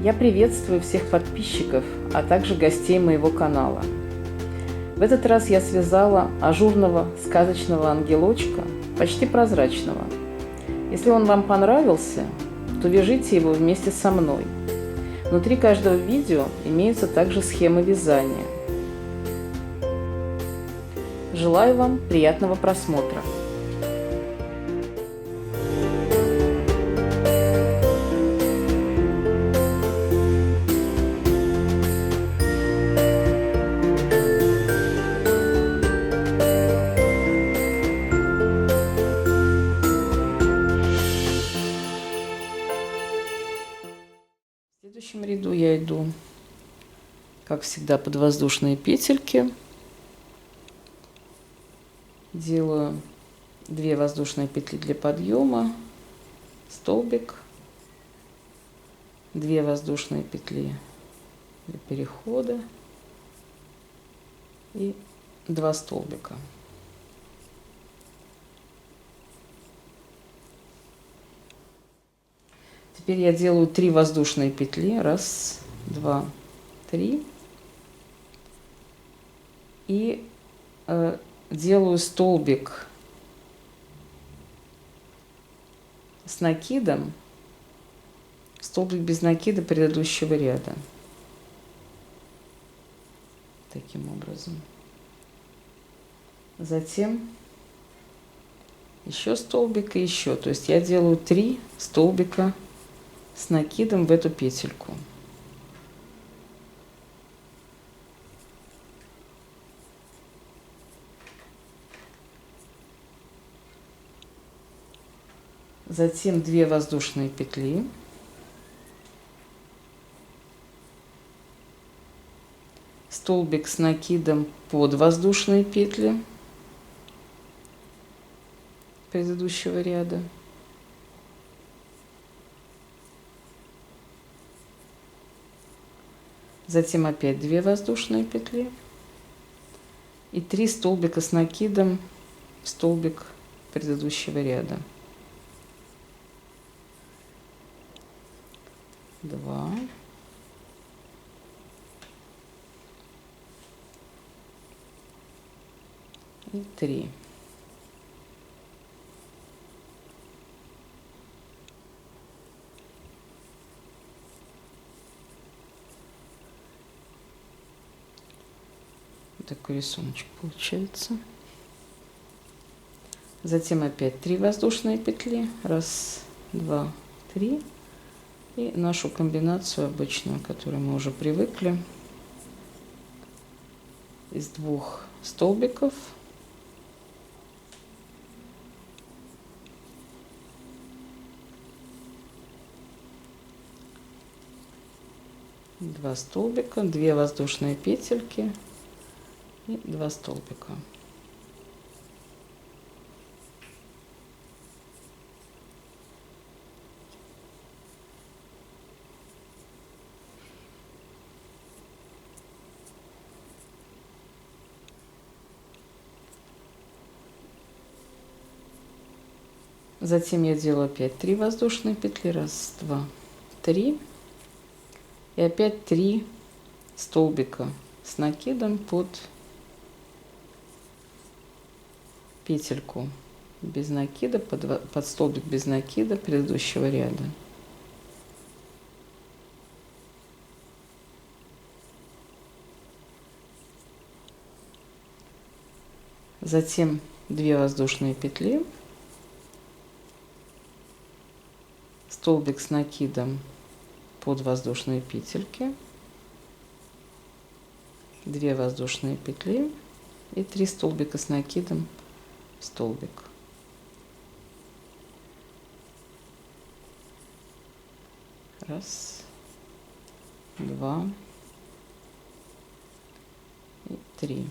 Я приветствую всех подписчиков, а также гостей моего канала. В этот раз я связала ажурного сказочного ангелочка, почти прозрачного. Если он вам понравился, то вяжите его вместе со мной. Внутри каждого видео имеются также схемы вязания. Желаю вам приятного просмотра! В следующем ряду я иду, как всегда, под воздушные петельки. Делаю 2 воздушные петли для подъема, столбик, 2 воздушные петли для перехода и 2 столбика. Теперь я делаю 3 воздушные петли. 1, 2, 3. И делаю столбик с накидом, столбик без накида предыдущего ряда. Таким образом. Затем еще столбик и еще. То есть я делаю 3 столбика с накидом в эту петельку. Затем 2 воздушные петли. Столбик с накидом под воздушные петли предыдущего ряда. Затем опять 2 воздушные петли и 3 столбика с накидом в столбик предыдущего ряда. 2 и 3. Такой рисуночек получается. Затем опять 3 воздушные петли. 1, 2, 3. И нашу комбинацию обычную, к которой мы уже привыкли. Из 2 столбиков. Два столбика, 2 воздушные петельки и 2 столбика. Затем я делаю опять 3 воздушные петли. 1, 2, 3. И опять 3 столбика с накидом под петельку без накида, под столбик без накида предыдущего ряда. Затем 2 воздушные петли, столбик с накидом под воздушные петельки, 2 воздушные петли и 3 столбика с накидом в столбик. Раз, 2 и 3.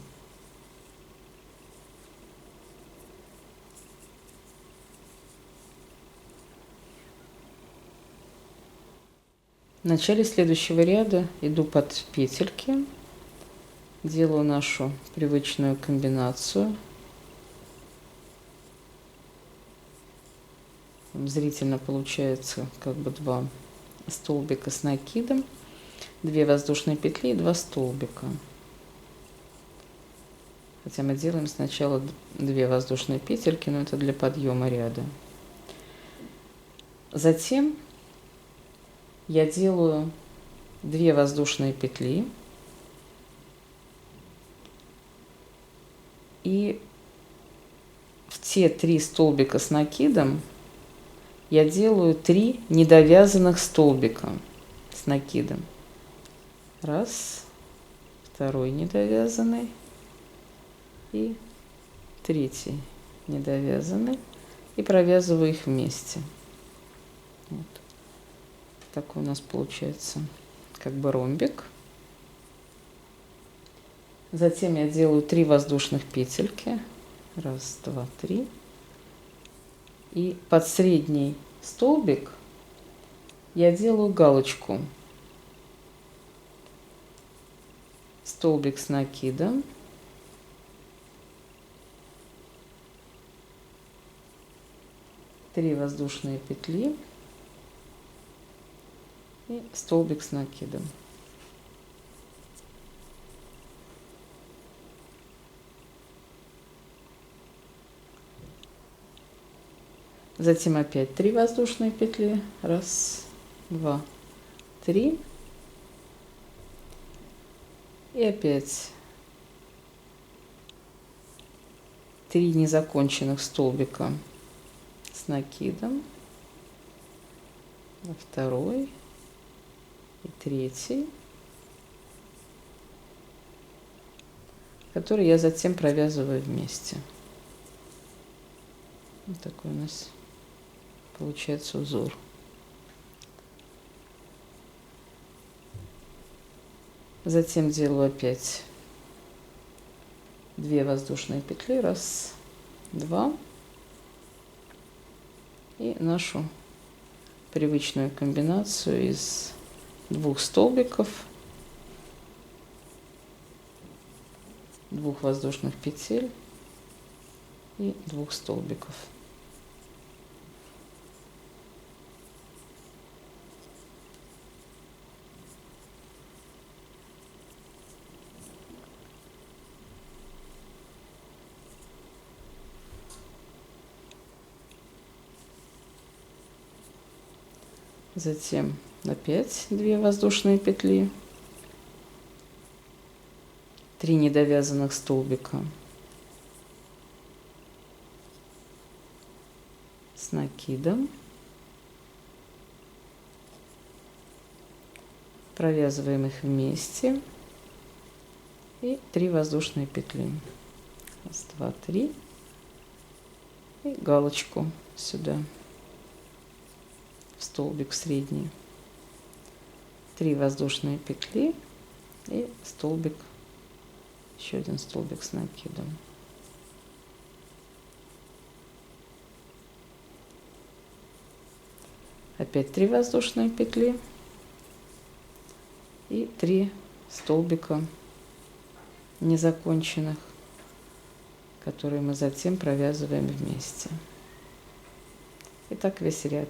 В начале следующего ряда иду под петельки, делаю нашу привычную комбинацию. Зрительно получается как бы 2 столбика с накидом, 2 воздушные петли и 2 столбика. Хотя мы делаем сначала 2 воздушные петельки, но это для подъема ряда. Затем я делаю 2 воздушные петли и в те 3 столбика с накидом я делаю 3 недовязанных столбика с накидом. Раз, второй недовязанный и третий недовязанный, и провязываю их вместе. Вот. Такой у нас получается как бы ромбик. Затем я делаю 3 воздушных петельки. Раз, два, три. И под средний столбик я делаю галочку. Столбик с накидом. Три воздушные петли и столбик с накидом. Затем опять 3 воздушные петли. Раз, два, три. И опять 3 незаконченных столбика с накидом. Второй и третий, который я затем провязываю вместе. Вот такой у нас получается узор. Затем делаю опять 2 воздушные петли. Раз, два. И нашу привычную комбинацию из 2 столбиков, 2 воздушных петель и 2 столбиков. Затем опять 2 воздушные петли, 3 недовязанных столбика с накидом, провязываем их вместе и 3 воздушные петли. Раз, два, три. И галочку сюда, в столбик средний. 3 воздушные петли и столбик, еще один столбик с накидом. Опять 3 воздушные петли и 3 столбика незаконченных, которые мы затем провязываем вместе. И так весь ряд.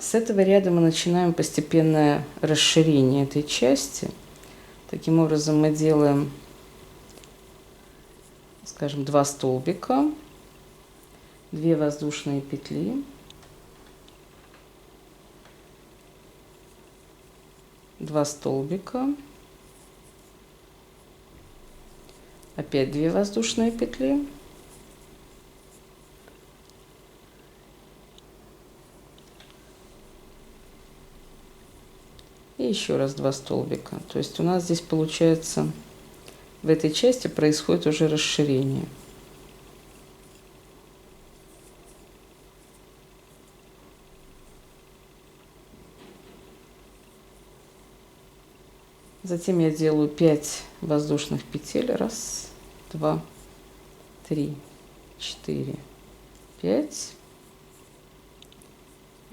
С этого ряда мы начинаем постепенное расширение этой части. Таким образом мы делаем, скажем, 2 столбика, 2 воздушные петли, 2 столбика, опять 2 воздушные петли, и еще раз 2 столбика. То есть у нас здесь получается, в этой части происходит уже расширение. Затем я делаю 5 воздушных петель. Раз, два, три, 4, 5.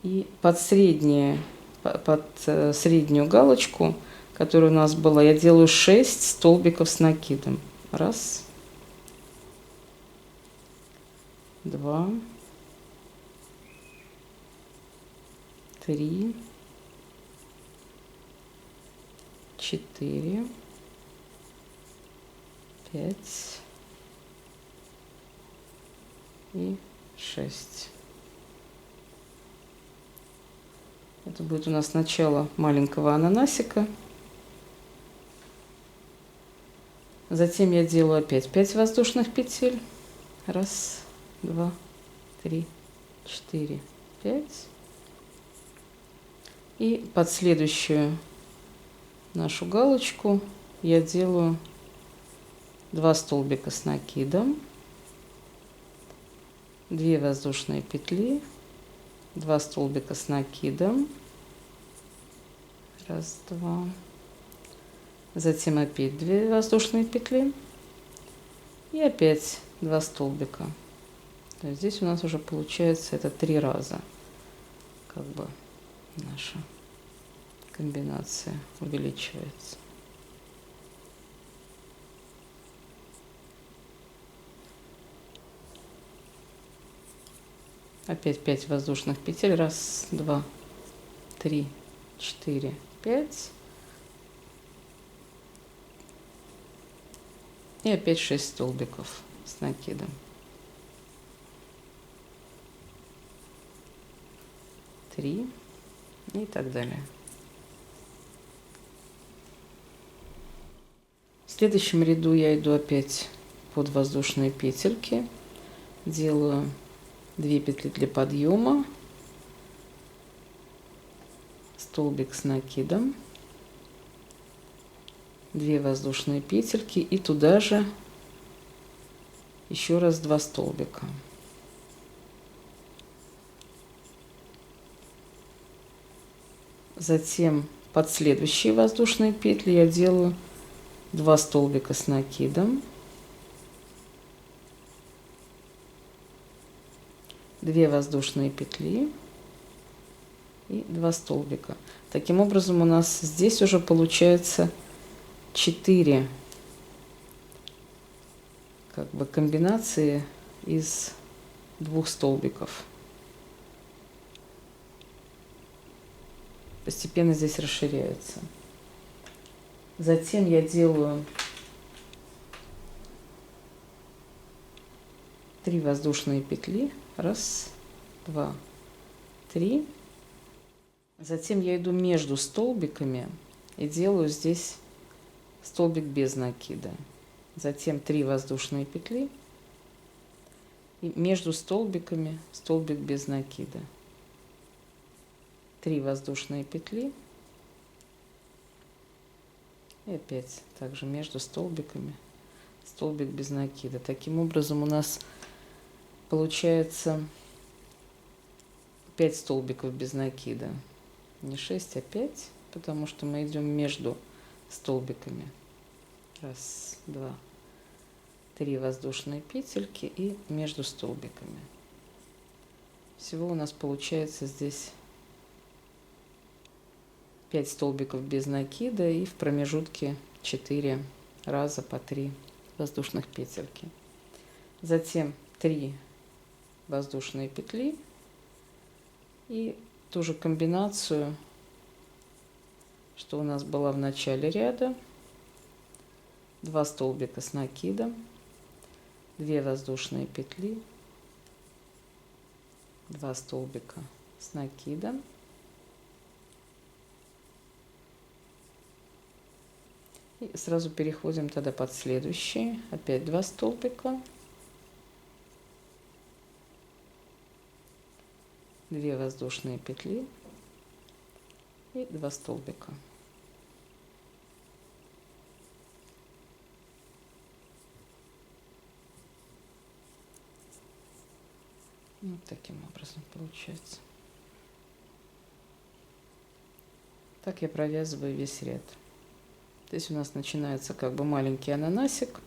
И под среднюю галочку, которая у нас была, я делаю 6 столбиков с накидом. Раз, два, три, 4, 5 и 6. Это будет у нас начало маленького ананасика. Затем я делаю опять 5 воздушных петель. Раз, два, три, 4, 5. И под следующую нашу галочку я делаю 2 столбика с накидом, 2 воздушные петли, 2 столбика с накидом, раз, два, затем опять 2 воздушные петли и опять 2 столбика. То есть здесь у нас уже получается это 3 раза, как бы наша комбинация увеличивается. Опять 5 воздушных петель. Раз, два, три, 4, 5. И опять 6 столбиков с накидом. Три и так далее. В следующем ряду я иду опять под воздушные петельки, делаю 2 петли для подъема, столбик с накидом, 2 воздушные петельки и туда же еще раз 2 столбика. Затем под следующие воздушные петли я делаю 2 столбика с накидом, 2 воздушные петли и 2 столбика. Таким образом у нас здесь уже получается 4 как бы комбинации из 2 столбиков. Постепенно здесь расширяется. Затем я делаю 3 воздушные петли. Раз, два, 3. Затем я иду между столбиками и делаю здесь столбик без накида. Затем 3 воздушные петли. И между столбиками столбик без накида. 3 воздушные петли. И опять также между столбиками столбик без накида. Таким образом у нас получается 5 столбиков без накида. Не 6, а 5, потому что мы идем между столбиками. Раз, два, 3 воздушные петельки и между столбиками. Всего у нас получается здесь 5 столбиков без накида и в промежутке 4 раза по 3 воздушных петельки. Затем 3 воздушные петли и ту же комбинацию, что у нас была в начале ряда. 2 столбика с накидом, 2 воздушные петли, 2 столбика с накидом и сразу переходим тогда под следующий. Опять 2 столбика, 2 воздушные петли и 2 столбика. Вот таким образом получается. Так я провязываю весь ряд. Здесь у нас начинается как бы маленький ананасик.